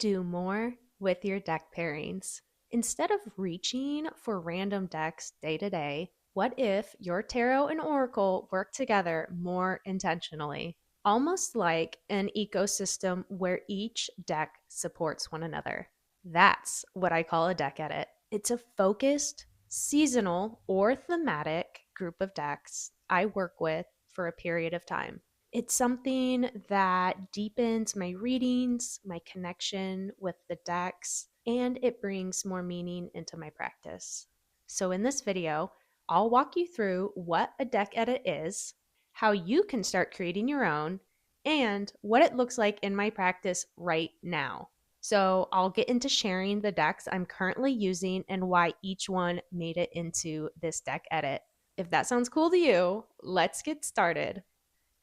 Do more with your deck pairings. Instead of reaching for random decks day to day, what if your tarot and oracle work together more intentionally? Almost like an ecosystem where each deck supports one another. That's what I call a deck edit. It's a focused, seasonal, or thematic group of decks I work with for a period of time. It's something that deepens my readings, my connection with the decks, and it brings more meaning into my practice. So, in this video, I'll walk you through what a deck edit is, how you can start creating your own, and what it looks like in my practice right now. So, I'll get into sharing the decks I'm currently using and why each one made it into this deck edit. If that sounds cool to you, let's get started.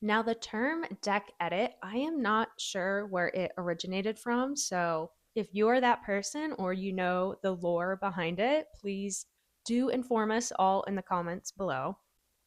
Now, the term deck edit, I am not sure where it originated from. So, if you're that person or you know the lore behind it, please do inform us all in the comments below.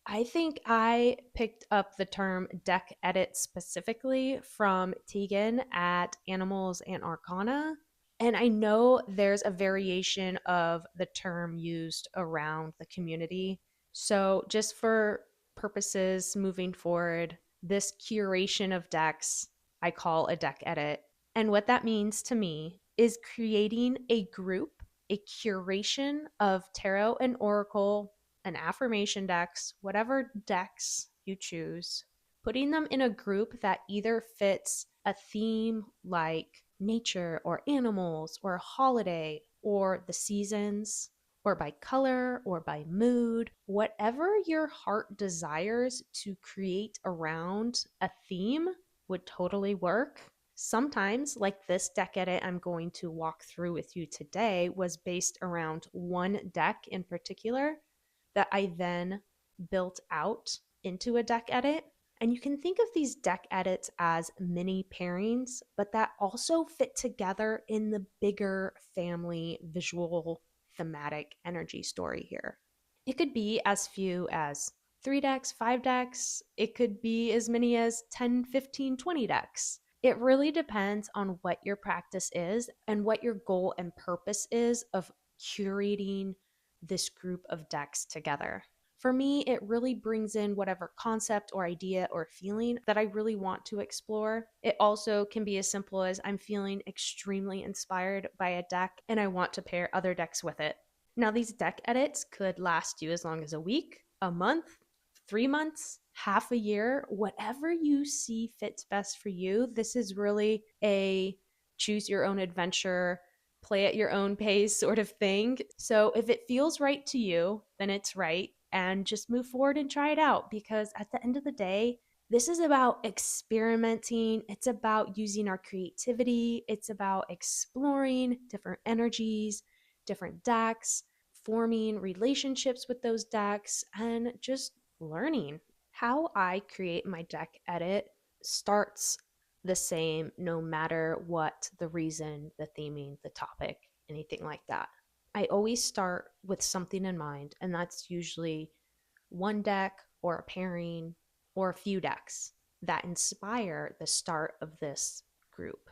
I think I picked up the term deck edit specifically from Tegan at Animals and Arcana. And I know there's a variation of the term used around the community. So, just for purposes moving forward, this curation of decks I call a deck edit. And what that means to me is creating a group, a curation of tarot and oracle and affirmation decks, whatever decks you choose, putting them in a group that either fits a theme like nature or animals or a holiday or the seasons or by color or by mood, whatever your heart desires to create around a theme would totally work. Sometimes, like this deck edit I'm going to walk through with you today, was based around one deck in particular that I then built out into a deck edit. And you can think of these deck edits as mini pairings, but that also fit together in the bigger family visual thematic energy story here. It could be as few as 3 decks, 5 decks. It could be as many as 10, 15, 20 decks. It really depends on what your practice is and what your goal and purpose is of curating this group of decks together. For me, it really brings in whatever concept or idea or feeling that I really want to explore. It also can be as simple as I'm feeling extremely inspired by a deck and I want to pair other decks with it. Now, these deck edits could last you as long as a week, a month, 3 months, half a year, whatever you see fits best for you. This is really a choose your own adventure, play at your own pace sort of thing. So if it feels right to you, then it's right. And just move forward and try it out because at the end of the day, this is about experimenting. It's about using our creativity. It's about exploring different energies, different decks, forming relationships with those decks, and just learning. How I create my deck edit starts the same no matter what the reason, the theming, the topic, anything like that. I always start with something in mind, and that's usually one deck or a pairing or a few decks that inspire the start of this group.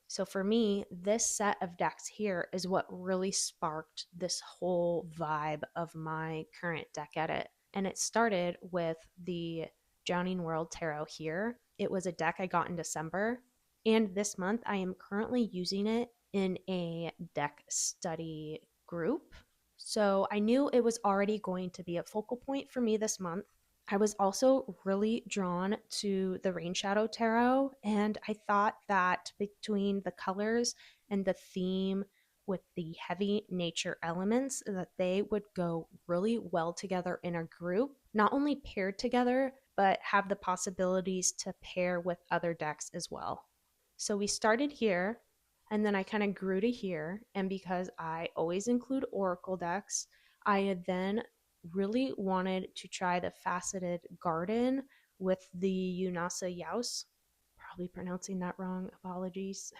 So for me, this set of decks here is what really sparked this whole vibe of my current deck edit. And it started with the Drowning World Tarot here. It was a deck I got in December. And this month, I am currently using it in a deck study group. So I knew it was already going to be a focal point for me this month. I was also really drawn to the Rain Shadow Tarot, and I thought that between the colors and the theme with the heavy nature elements that they would go really well together in a group, not only paired together, but have the possibilities to pair with other decks as well. So we started here, and then I kind of grew to here, and because I always include oracle decks, I had then really wanted to try the faceted garden with the Unasa Yaus. Probably pronouncing that wrong. Apologies.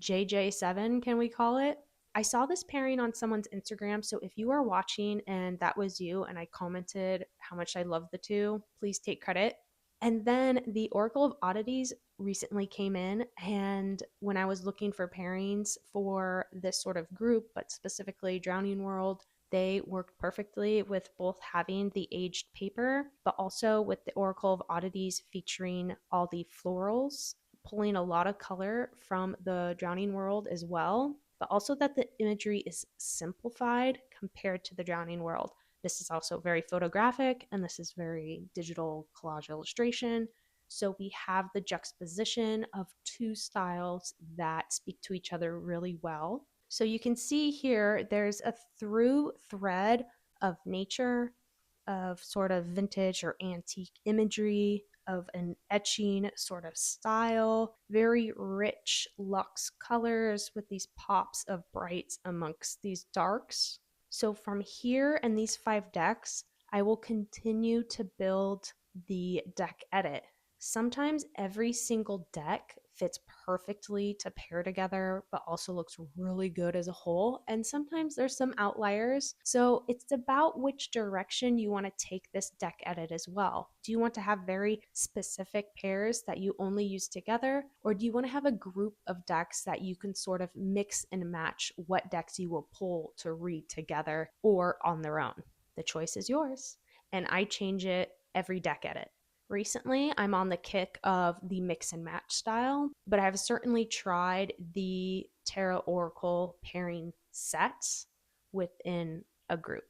JJ7, can we call it? I saw this pairing on someone's Instagram. So if you are watching and that was you and I commented how much I love the two, please take credit. And then the Oracle of Oddities recently came in, and when I was looking for pairings for this sort of group, but specifically Drowning World, they worked perfectly with both having the aged paper, but also with the Oracle of Oddities featuring all the florals, pulling a lot of color from the Drowning World as well, but also that the imagery is simplified compared to the Drowning World. This is also very photographic, and this is very digital collage illustration. So we have the juxtaposition of two styles that speak to each other really well. So you can see here, there's a through thread of nature, of sort of vintage or antique imagery, of an etching sort of style, very rich luxe colors with these pops of brights amongst these darks. So from here and these 5 decks, I will continue to build the deck edit. Sometimes every single deck fits perfectly to pair together, but also looks really good as a whole. And sometimes there's some outliers. So it's about which direction you want to take this deck edit as well. Do you want to have very specific pairs that you only use together? Or do you want to have a group of decks that you can sort of mix and match what decks you will pull to read together or on their own? The choice is yours. And I change it every deck edit. Recently, I'm on the kick of the mix and match style, but I've certainly tried the Tarot Oracle pairing sets within a group.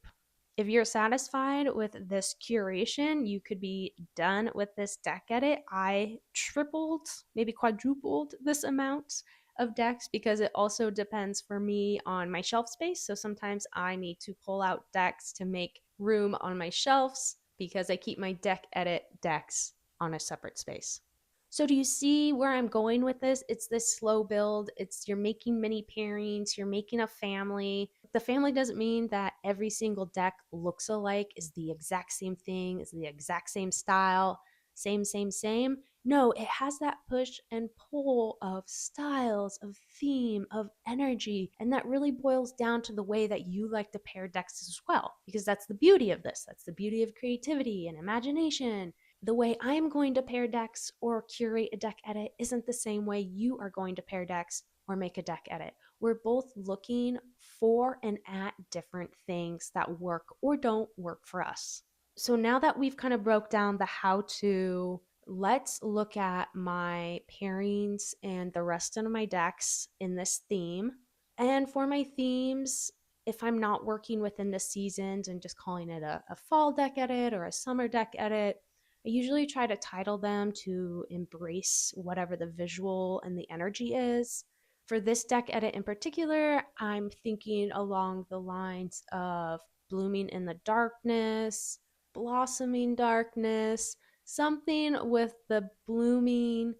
If you're satisfied with this curation, you could be done with this deck edit. I tripled, maybe quadrupled this amount of decks because it also depends for me on my shelf space. So sometimes I need to pull out decks to make room on my shelves because I keep my deck edit decks on a separate space. So do you see where I'm going with this? It's this slow build. It's you're making mini pairings, you're making a family. The family doesn't mean that every single deck looks alike, is the exact same thing, is the exact same style, same. No, it has that push and pull of styles, of theme, of energy, and that really boils down to the way that you like to pair decks as well, because that's the beauty of this. That's the beauty of creativity and imagination. The way I'm going to pair decks or curate a deck edit isn't the same way you are going to pair decks or make a deck edit. We're both looking for and at different things that work or don't work for us. So now that we've kind of broke down the how to, let's look at my pairings and the rest of my decks in this theme. And for my themes, if I'm not working within the seasons and just calling it a fall deck edit or a summer deck edit, I usually try to title them to embrace whatever the visual and the energy is. For this deck edit in particular, I'm thinking along the lines of blooming in the darkness, blossoming darkness, something with the blooming,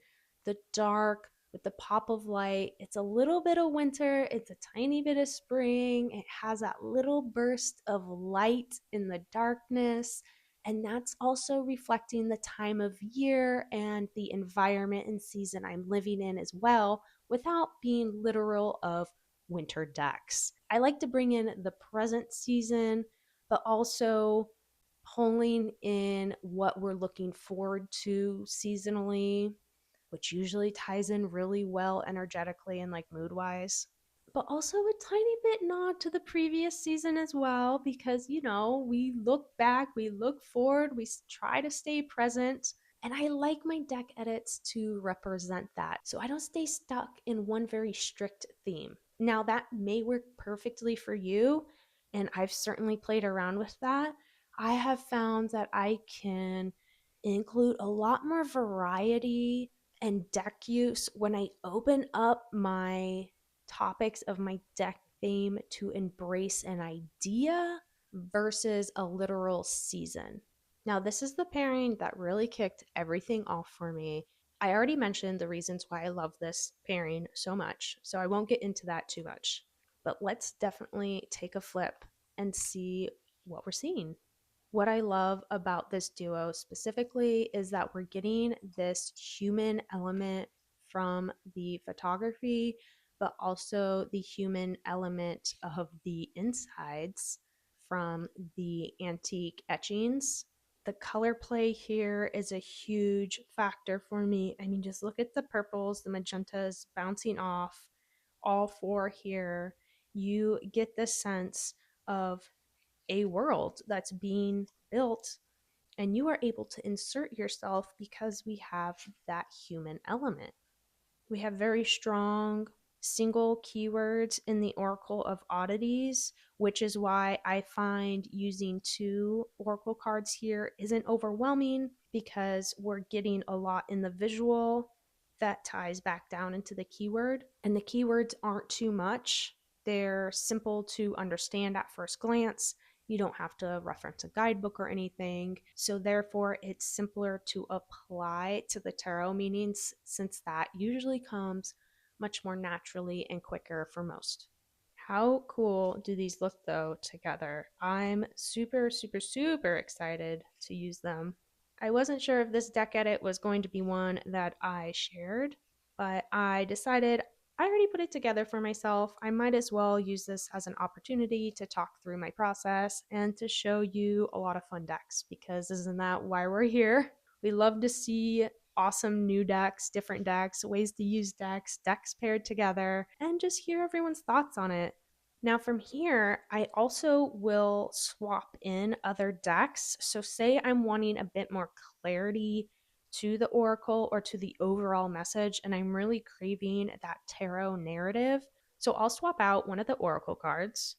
the dark, with the pop of light. It's a little bit of winter, it's a tiny bit of spring. It has that little burst of light in the darkness. And that's also reflecting the time of year and the environment and season I'm living in as well, without being literal of winter decks. I like to bring in the present season, but also pulling in what we're looking forward to seasonally, which usually ties in really well energetically and like mood wise. But also a tiny bit nod to the previous season as well, because, we look back, we look forward, we try to stay present. And I like my deck edits to represent that. So I don't stay stuck in one very strict theme. Now, that may work perfectly for you, and I've certainly played around with that. I have found that I can include a lot more variety and deck use when I open up my topics of my deck theme to embrace an idea versus a literal season. Now, this is the pairing that really kicked everything off for me. I already mentioned the reasons why I love this pairing so much, so I won't get into that too much. But let's definitely take a flip and see what we're seeing. What I love about this duo specifically is that we're getting this human element from the photography, but also the human element of the insides from the antique etchings. The color play here is a huge factor for me. I mean, just look at the purples, the magentas bouncing off all four here. You get the sense of a world that's being built, and you are able to insert yourself because we have that human element. We have very strong single keywords in the Oracle of Oddities, which is why I find using two Oracle cards here isn't overwhelming because we're getting a lot in the visual that ties back down into the keyword. And the keywords aren't too much, they're simple to understand at first glance. You don't have to reference a guidebook or anything. So, therefore, it's simpler to apply to the tarot meanings since that usually comes much more naturally and quicker for most. How cool do these look though together? I'm super, super, super excited to use them. I wasn't sure if this deck edit was going to be one that I shared, but I decided I already put it together for myself. I might as well use this as an opportunity to talk through my process and to show you a lot of fun decks because isn't that why we're here? We love to see awesome new decks, ways to use decks paired together, and just hear everyone's thoughts on it. Now, from here, I also will swap in other decks. So, say I'm wanting a bit more clarity to the oracle or to the overall message, and I'm really craving that tarot narrative. So, I'll swap out one of the oracle cards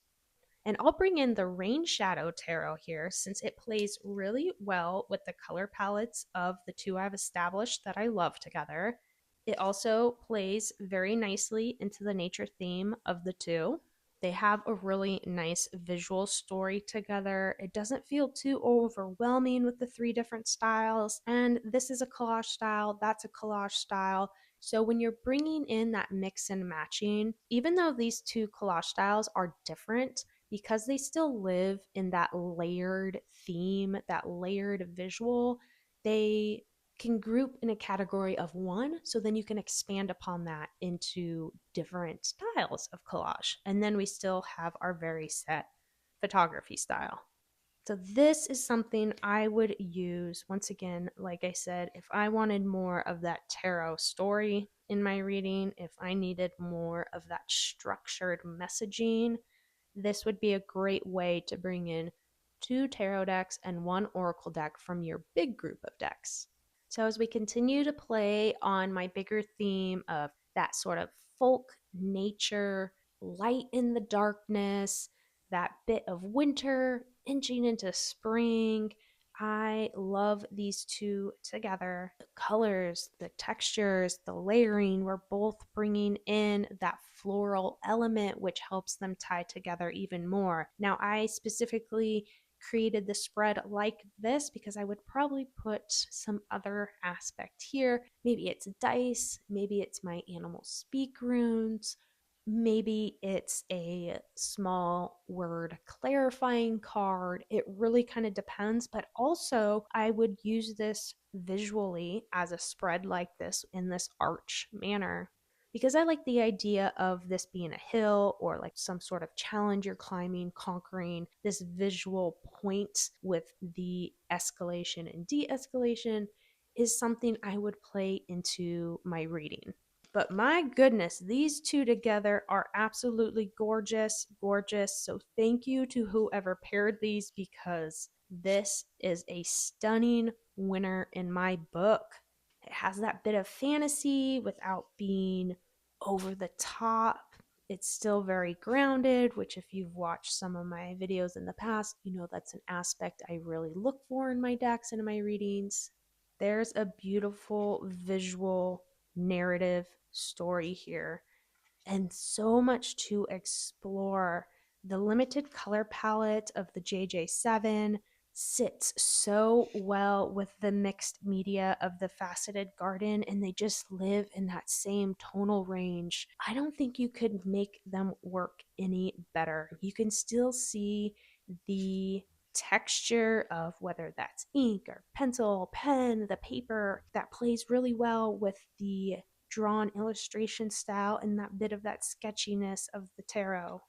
and I'll bring in the Rain Shadow Tarot here since it plays really well with the color palettes of the two I've established that I love together. It also plays very nicely into the nature theme of the two. They have a really nice visual story together. It doesn't feel too overwhelming with the three different styles. And this is a collage style, that's a collage style. So when you're bringing in that mix and matching, even though these two collage styles are different, because they still live in that layered theme, that layered visual, they can group in a category of one. So then you can expand upon that into different styles of collage. And then we still have our very set photography style. So this is something I would use, once again, like I said, if I wanted more of that tarot story in my reading, if I needed more of that structured messaging, this would be a great way to bring in two tarot decks and one oracle deck from your big group of decks. So, as we continue to play on my bigger theme of that sort of folk nature, light in the darkness, that bit of winter inching into spring, I love these two together. The colors, the textures, the layering, we're both bringing in that floral element, which helps them tie together even more. Now, I specifically created the spread like this because I would probably put some other aspect here. Maybe it's dice, maybe it's my animal speak runes, maybe it's a small word clarifying card. It really kind of depends, but also I would use this visually as a spread like this in this arch manner because I like the idea of this being a hill or like some sort of challenge you're climbing, conquering. This visual point with the escalation and de escalation is something I would play into my reading. But my goodness, these two together are absolutely gorgeous, gorgeous. So thank you to whoever paired these because this is a stunning winner in my book. It has that bit of fantasy without being over the top. It's still very grounded, which, if you've watched some of my videos in the past, you know that's an aspect I really look for in my decks and in my readings. There's a beautiful visual narrative story here and so much to explore. The limited color palette of the JJ7 sits so well with the mixed media of the faceted garden, and they just live in that same tonal range. I don't think you could make them work any better. You can still see the texture of whether that's ink or pencil, pen, the paper that plays really well with the drawn illustration style and that bit of that sketchiness of the tarot.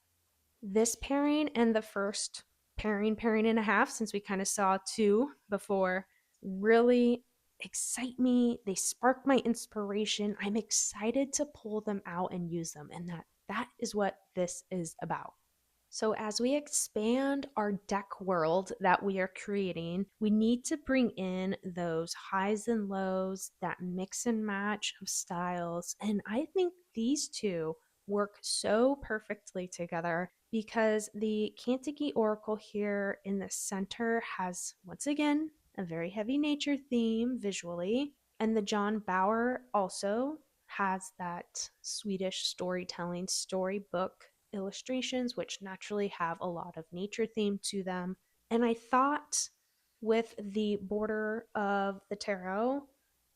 This pairing and the first pairing and a half, since we kind of saw two before, really excite me. They spark my inspiration. I'm excited to pull them out and use them. And that is what this is about. So, as we expand our deck world that we are creating, we need to bring in those highs and lows, that mix and match of styles. And I think these two work so perfectly together because the Kantiki Oracle here in the center has, once again, a very heavy nature theme visually. And the John Bauer also has that Swedish storytelling storybook illustrations, which naturally have a lot of nature theme to them. And I thought with the border of the tarot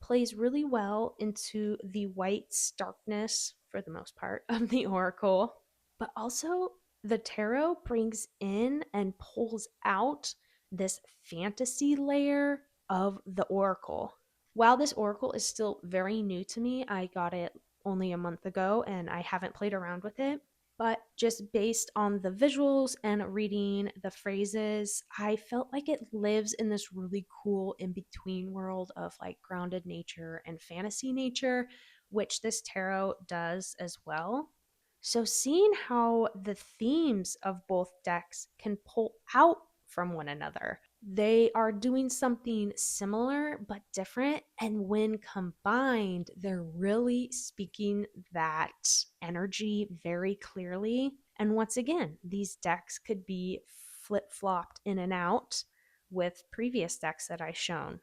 plays really well into the white starkness, for the most part, of the oracle. But also, the tarot brings in and pulls out this fantasy layer of the oracle. While this oracle is still very new to me, I got it only a month ago and I haven't played around with it. But just based on the visuals and reading the phrases, I felt like it lives in this really cool in between world of like grounded nature and fantasy nature, which this tarot does as well. So, seeing how the themes of both decks can pull out from one another, they are doing something similar but different. And when combined, they're really speaking that energy very clearly. And once again, these decks could be flip flopped in and out with previous decks that I've shown.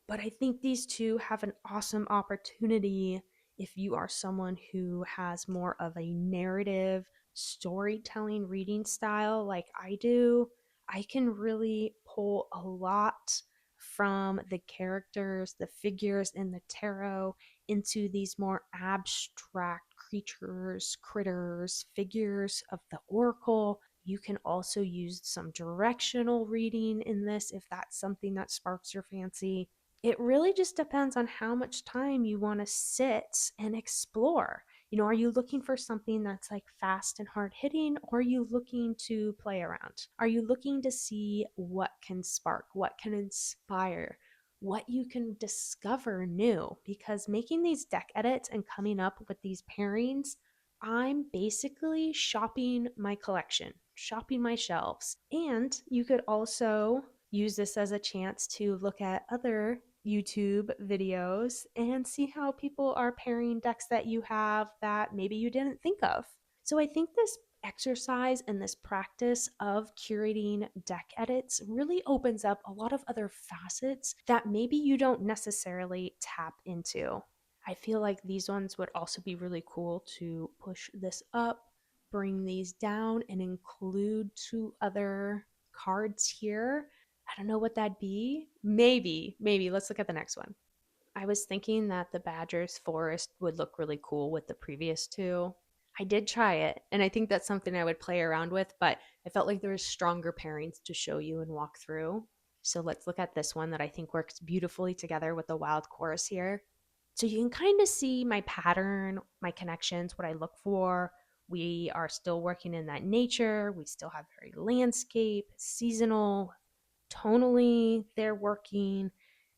But I think these two have an awesome opportunity if you are someone who has more of a narrative storytelling reading style like I do. I can really pull a lot from the characters, the figures in the tarot into these more abstract creatures, critters, figures of the oracle. You can also use some directional reading in this if that's something that sparks your fancy. It really just depends on how much time you want to sit and explore. Are you looking for something that's like fast and hard hitting, or are you looking to play around? Are you looking to see what can spark, what can inspire, what you can discover new? Because making these deck edits and coming up with these pairings, I'm basically shopping my collection, shopping my shelves. And you could also use this as a chance to look at other YouTube videos and see how people are pairing decks that you have that maybe you didn't think of. So I think this exercise and this practice of curating deck edits really opens up a lot of other facets that maybe you don't necessarily tap into. I feel like these ones would also be really cool to push this up, bring these down, and include two other cards here. I don't know what that'd be. Maybe. Let's look at the next one. I was thinking that the Badger's Forest would look really cool with the previous two. I did try it, and I think that's something I would play around with, but I felt like there was stronger pairings to show you and walk through. So let's look at this one that I think works beautifully together with the Wild Chorus here. So you can kind of see my pattern, my connections, what I look for. We are still working in that nature. We still have very landscape, seasonal, tonally they're working.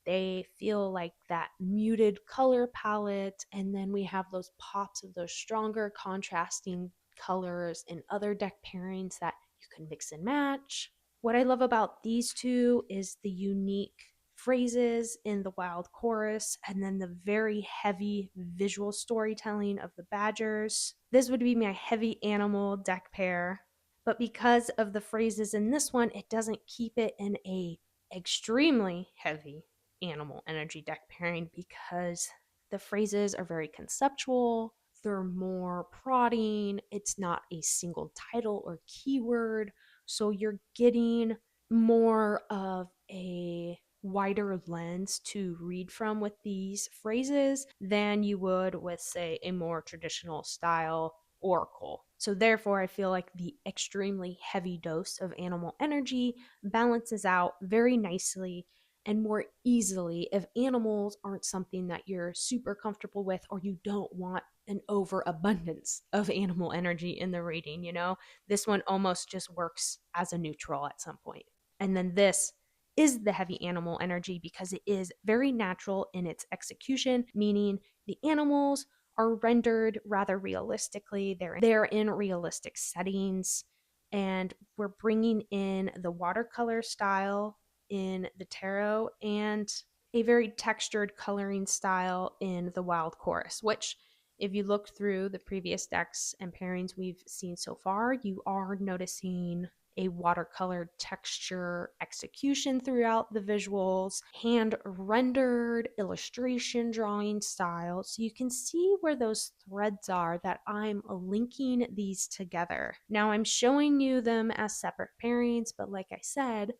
They feel like that muted color palette. And then we have those pops of those stronger contrasting colors in other deck pairings that you can mix and match. What I love about these two is the unique phrases in the Wild Chorus and then the very heavy visual storytelling of the Badgers. This would be my heavy animal deck pair, but because of the phrases in this one, it doesn't keep it in a extremely heavy animal energy deck pairing because the phrases are very conceptual. They're more prodding. It's not a single title or keyword. So you're getting more of a wider lens to read from with these phrases than you would with, say, a more traditional style oracle. So, therefore, I feel like the extremely heavy dose of animal energy balances out very nicely and more easily if animals aren't something that you're super comfortable with or you don't want an overabundance of animal energy in the reading, you know? This one almost just works as a neutral at some point. And then this is the heavy animal energy because it is very natural in its execution, meaning the animals are rendered rather realistically. They're in realistic settings, and we're bringing in the watercolor style in the tarot and a very textured coloring style in the wild chorus, which if you look through the previous decks and pairings we've seen so far, you are noticing a watercolor texture execution throughout the visuals, hand rendered illustration drawing style. So you can see where those threads are that I'm linking these together. Now I'm showing you them as separate pairings, but like I said,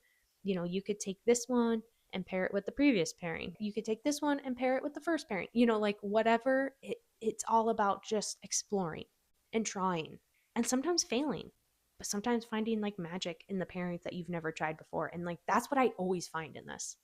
you know, you could take this one and pair it with the previous pairing. You could take this one and pair it with the first pairing. You know, like whatever. It's all about just exploring and trying and sometimes failing, but sometimes finding like magic in the pairings that you've never tried before. And like that's what I always find in this.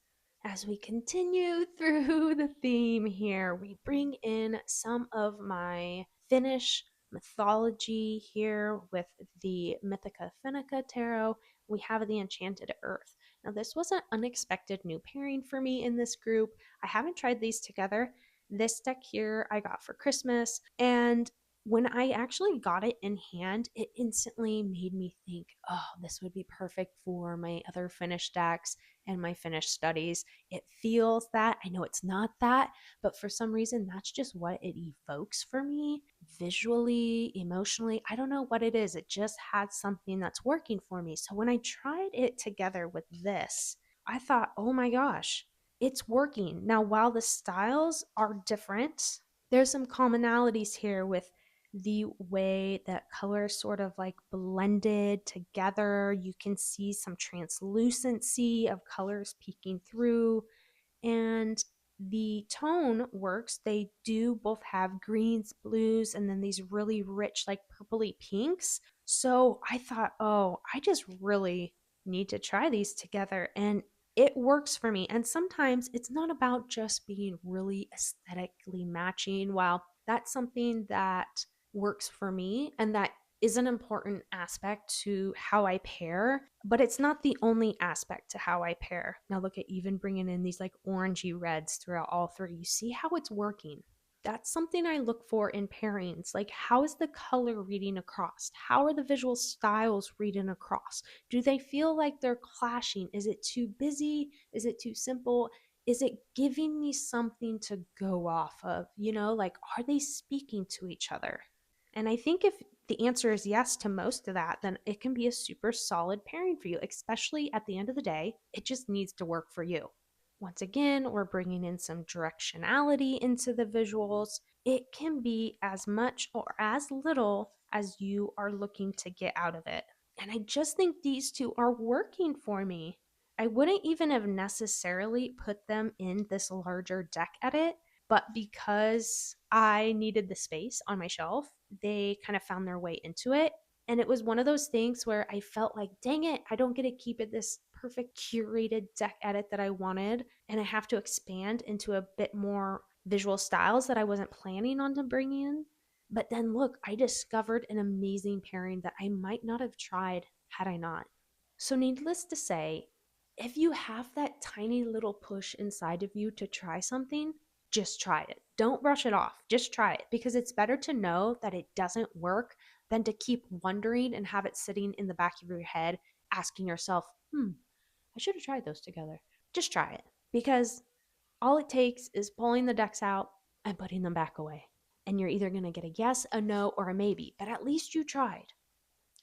As we continue through the theme here, we bring in some of my Finnish mythology here with the Mythica Finnica tarot. We have the Enchanted Earth. Now, this was an unexpected new pairing for me in this group. I haven't tried these together. This deck here I got for Christmas, and when I actually got it in hand, it instantly made me think, oh, this would be perfect for my other Finnish decks and my Finnish studies. It feels that. I know it's not that, but for some reason, that's just what it evokes for me visually, emotionally. I don't know what it is. It just had something that's working for me. So when I tried it together with this, I thought, oh my gosh, it's working. Now, while the styles are different, there's some commonalities here with the way that colors sort of like blended together. You can see some translucency of colors peeking through, and the tone works. They do both have greens, blues, and then these really rich, like purpley pinks. So I thought, oh, I just really need to try these together. And it works for me. And sometimes it's not about just being really aesthetically matching. While that's something that works for me and that is an important aspect to how I pair, but it's not the only aspect to how I pair. Now look at even bringing in these like orangey reds throughout all three. You see how it's working. That's something I look for in pairings. Like, how is the color reading across? How are the visual styles reading across? Do they feel like they're clashing? Is it too busy? Is it too simple? Is it giving me something to go off of? You know, like, are they speaking to each other? And I think if the answer is yes to most of that, then it can be a super solid pairing for you, especially at the end of the day. It just needs to work for you. Once again, we're bringing in some directionality into the visuals. It can be as much or as little as you are looking to get out of it. And I just think these two are working for me. I wouldn't even have necessarily put them in this larger deck edit, but because I needed the space on my shelf, they kind of found their way into it. And it was one of those things where I felt like, dang it, I don't get to keep it this perfect curated deck edit that I wanted. And I have to expand into a bit more visual styles that I wasn't planning on to bring in. But then look, I discovered an amazing pairing that I might not have tried had I not. So, needless to say, if you have that tiny little push inside of you to try something, just try it. Don't brush it off. Just try it because it's better to know that it doesn't work than to keep wondering and have it sitting in the back of your head asking yourself, I should have tried those together. Just try it because all it takes is pulling the decks out and putting them back away. And you're either going to get a yes, a no, or a maybe, but at least you tried.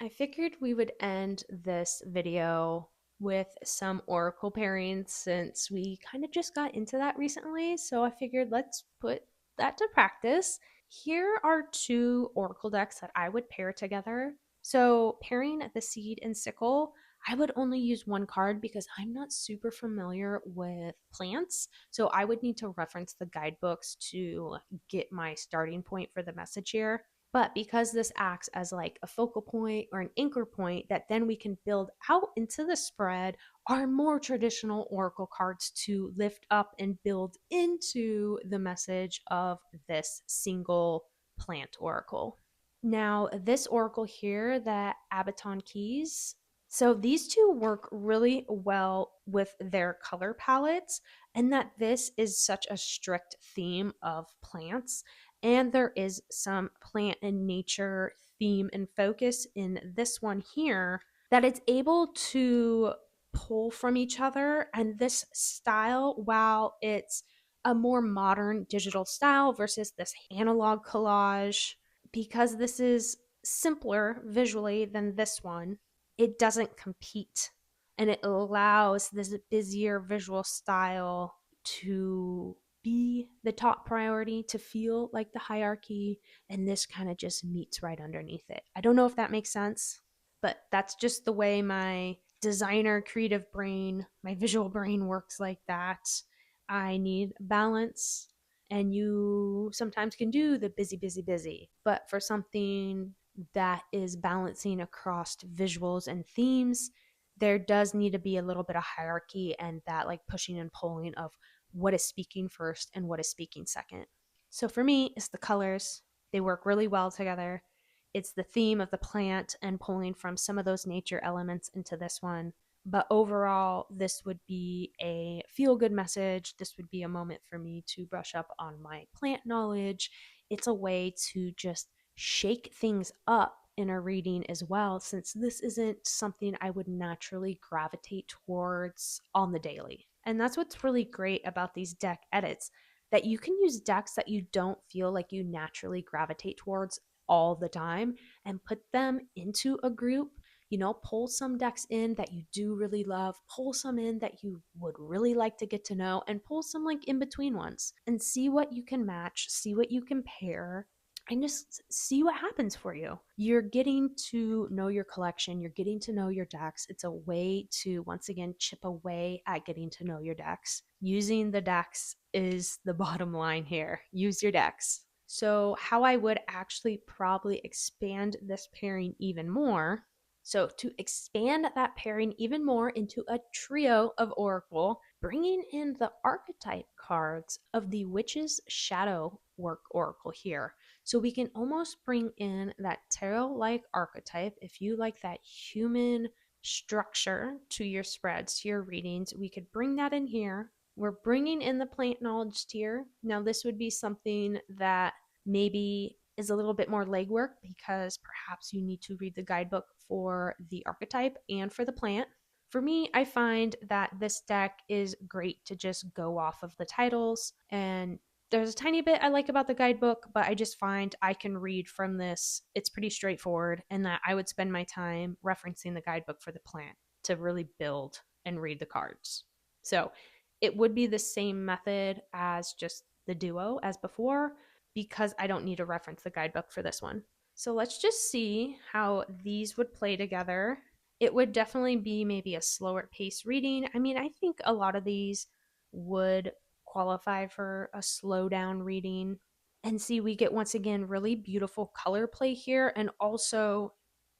I figured we would end this video with some oracle pairings since we kind of just got into that recently. So I figured let's put that to practice. Here are two oracle decks that I would pair together. So pairing the seed and sickle, I would only use one card because I'm not super familiar with plants. So I would need to reference the guidebooks to get my starting point for the message here. But because this acts as like a focal point or an anchor point that then we can build out into the spread are more traditional oracle cards to lift up and build into the message of this single plant oracle. Now, this oracle here, the Abaton Keys, so these two work really well with their color palettes, and that this is such a strict theme of plants. And there is some plant and nature theme and focus in this one here that it's able to pull from each other. And this style, while it's a more modern digital style versus this analog collage, because this is simpler visually than this one, it doesn't compete, and it allows this busier visual style to be the top priority, to feel like the hierarchy, and this kind of just meets right underneath it. I don't know if that makes sense, but that's just the way my designer creative brain, my visual brain works like that. I need balance, and you sometimes can do the busy, busy, busy. But for something that is balancing across visuals and themes, there does need to be a little bit of hierarchy and that like pushing and pulling of what is speaking first and what is speaking second. So for me, it's the colors. They work really well together. It's the theme of the plant and pulling from some of those nature elements into this one. But overall, this would be a feel good message. This would be a moment for me to brush up on my plant knowledge. It's a way to just shake things up in a reading as well, since this isn't something I would naturally gravitate towards on the daily. And that's what's really great about these deck edits, that you can use decks that you don't feel like you naturally gravitate towards all the time and put them into a group. You know, pull some decks in that you do really love, pull some in that you would really like to get to know, and pull some like in between ones and see what you can match, see what you can pair, and just see what happens for you. You're getting to know your collection, you're getting to know your decks. It's a way to, once again, chip away at getting to know your decks. Using the decks is the bottom line here. Use your decks. So, how I would actually probably expand this pairing even more. So, to expand that pairing even more into a trio of Oracle, bringing in the archetype cards of the Witch's Shadow work Oracle here. So, we can almost bring in that tarot like archetype. If you like that human structure to your spreads, to your readings, we could bring that in here. We're bringing in the plant knowledge tier. Now, this would be something that maybe is a little bit more legwork because perhaps you need to read the guidebook for the archetype and for the plant. For me, I find that this deck is great to just go off of the titles, and there's a tiny bit I like about the guidebook, but I just find I can read from this. It's pretty straightforward, and that I would spend my time referencing the guidebook for the plant to really build and read the cards. So it would be the same method as just the duo as before, because I don't need to reference the guidebook for this one. So let's just see how these would play together. It would definitely be maybe a slower pace reading. I mean, I think a lot of these would qualify for a slow down reading. And see, we get once again really beautiful color play here, and also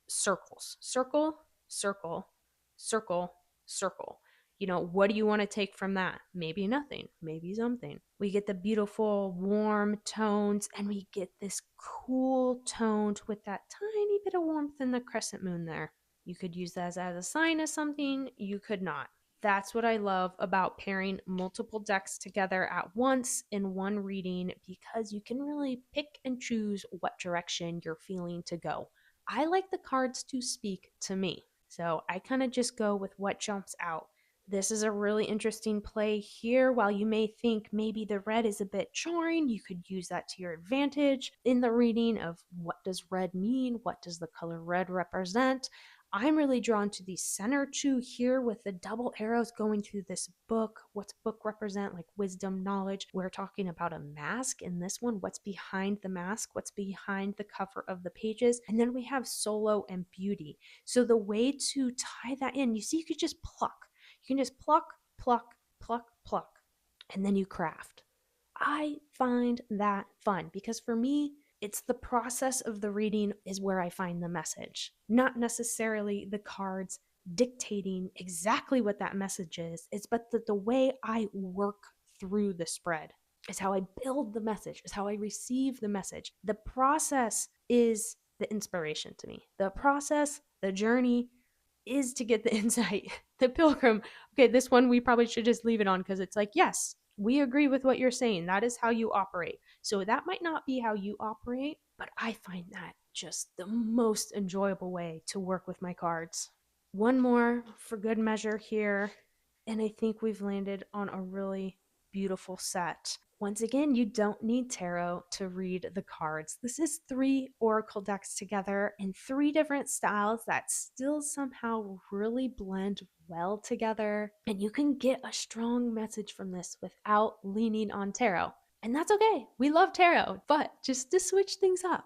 circles. Circle, circle, circle, circle. You know, what do you want to take from that? Maybe nothing, maybe something. We get the beautiful warm tones, and we get this cool toned with that tiny bit of warmth in the crescent moon there. You could use that as a sign of something, you could not. That's what I love about pairing multiple decks together at once in one reading, because you can really pick and choose what direction you're feeling to go. I like the cards to speak to me, so I kind of just go with what jumps out. This is a really interesting play here. While you may think maybe the red is a bit jarring, you could use that to your advantage in the reading of what does red mean? What does the color red represent? I'm really drawn to the center two here with the double arrows going through this book. What's book represent? Like wisdom, knowledge. We're talking about a mask in this one. What's behind the mask? What's behind the cover of the pages? And then we have solo and beauty. So the way to tie that in, you see, you could just pluck. You can just pluck, pluck, pluck, pluck, and then you craft. I find that fun because for me, it's the process of the reading is where I find the message, not necessarily the cards dictating exactly what that message is. It's but the way I work through the spread. is how I build the message, is how I receive the message. The process is the inspiration to me. The process, the journey is to get the insight. The pilgrim, okay, this one we probably should just leave it on because it's like, yes, we agree with what you're saying. That is how you operate. So that might not be how you operate, but I find that just the most enjoyable way to work with my cards. One more for good measure here, and I think we've landed on a really beautiful set. Once again, you don't need tarot to read the cards. This is 3 oracle decks together in 3 different styles that still somehow really blend well together. And you can get a strong message from this without leaning on tarot. And that's okay. We love tarot, but just to switch things up.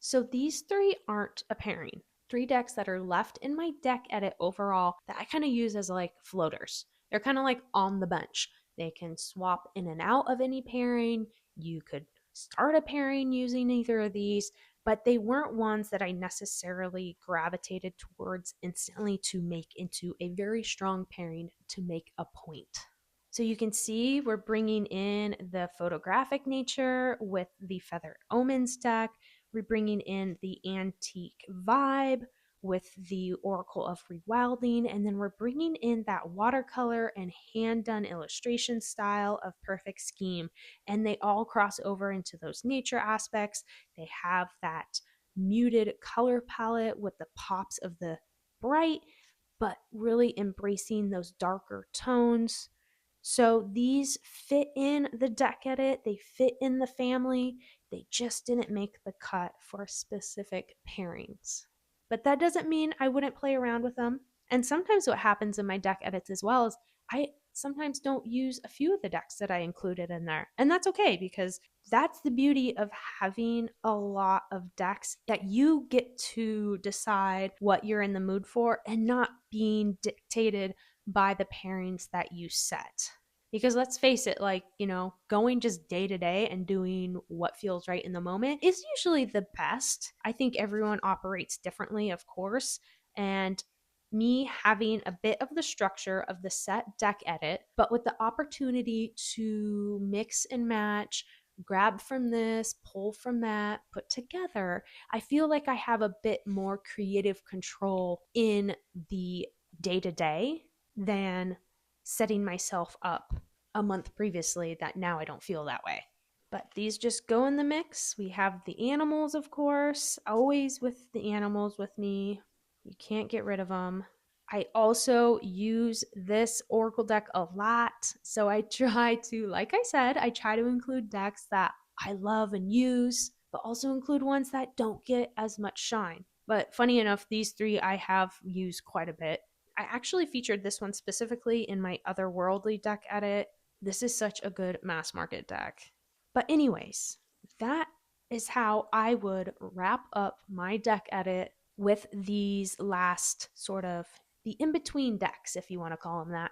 So these 3 aren't a pairing. 3 decks that are left in my deck edit overall that I kind of use as like floaters. They're kind of like on the bench. They can swap in and out of any pairing. You could start a pairing using either of these, but they weren't ones that I necessarily gravitated towards instantly to make into a very strong pairing to make a point. So you can see we're bringing in the photographic nature with the Feathered Omens deck. We're bringing in the antique vibe with the Oracle of Rewilding, and then we're bringing in that watercolor and hand-done illustration style of Perfect Scheme, and they all cross over into those nature aspects. They have that muted color palette with the pops of the bright, but really embracing those darker tones. So these fit in the deck edit, they fit in the family, they just didn't make the cut for specific pairings. But that doesn't mean I wouldn't play around with them. And sometimes what happens in my deck edits as well is I sometimes don't use a few of the decks that I included in there. And that's okay because that's the beauty of having a lot of decks that you get to decide what you're in the mood for and not being dictated by the pairings that you set. Because let's face it, like, going just day to day and doing what feels right in the moment is usually the best. I think everyone operates differently, of course. And me having a bit of the structure of the set deck edit, but with the opportunity to mix and match, grab from this, pull from that, put together, I feel like I have a bit more creative control in the day to day than setting myself up a month previously that now I don't feel that way. But these just go in the mix. We have the animals, of course, always with the animals with me. You can't get rid of them. I also use this Oracle deck a lot. So I try to, like I said, I try to include decks that I love and use, but also include ones that don't get as much shine. But funny enough, these 3 I have used quite a bit. I actually featured this one specifically in my otherworldly deck edit. This is such a good mass market deck. But anyways, that is how I would wrap up my deck edit with these last sort of the in-between decks, if you want to call them that.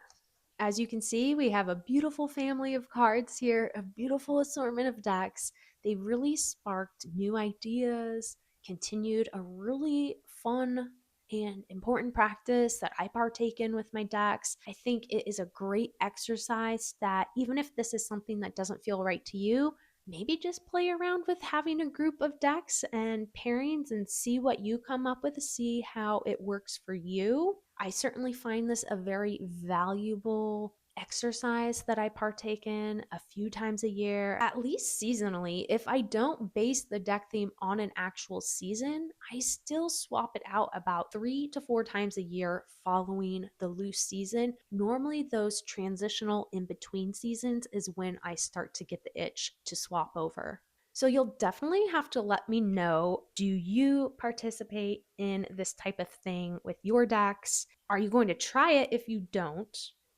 As you can see, we have a beautiful family of cards here, a beautiful assortment of decks. They really sparked new ideas, continued a really fun and important practice that I partake in with my decks. I think it is a great exercise that even if this is something that doesn't feel right to you, maybe just play around with having a group of decks and pairings and see what you come up with, see how it works for you. I certainly find this a very valuable exercise that I partake in a few times a year, at least seasonally. If I don't base the deck theme on an actual season, I still swap it out about 3 to 4 times a year following the loose season. Normally, those transitional in between seasons is when I start to get the itch to swap over. So you'll definitely have to let me know, do you participate in this type of thing with your decks? Are you going to try it if you don't?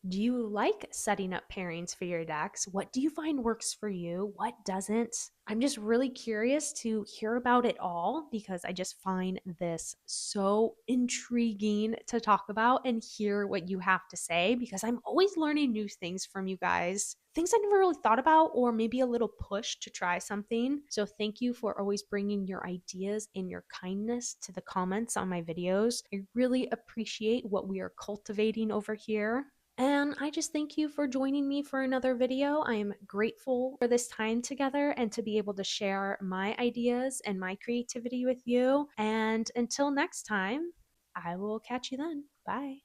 Do you like setting up pairings for your decks? What do you find works for you? What doesn't? I'm just really curious to hear about it all because I just find this so intriguing to talk about and hear what you have to say because I'm always learning new things from you guys. Things I never really thought about, or maybe a little push to try something. So thank you for always bringing your ideas and your kindness to the comments on my videos. I really appreciate what we are cultivating over here. And I just thank you for joining me for another video. I am grateful for this time together and to be able to share my ideas and my creativity with you. And until next time, I will catch you then. Bye.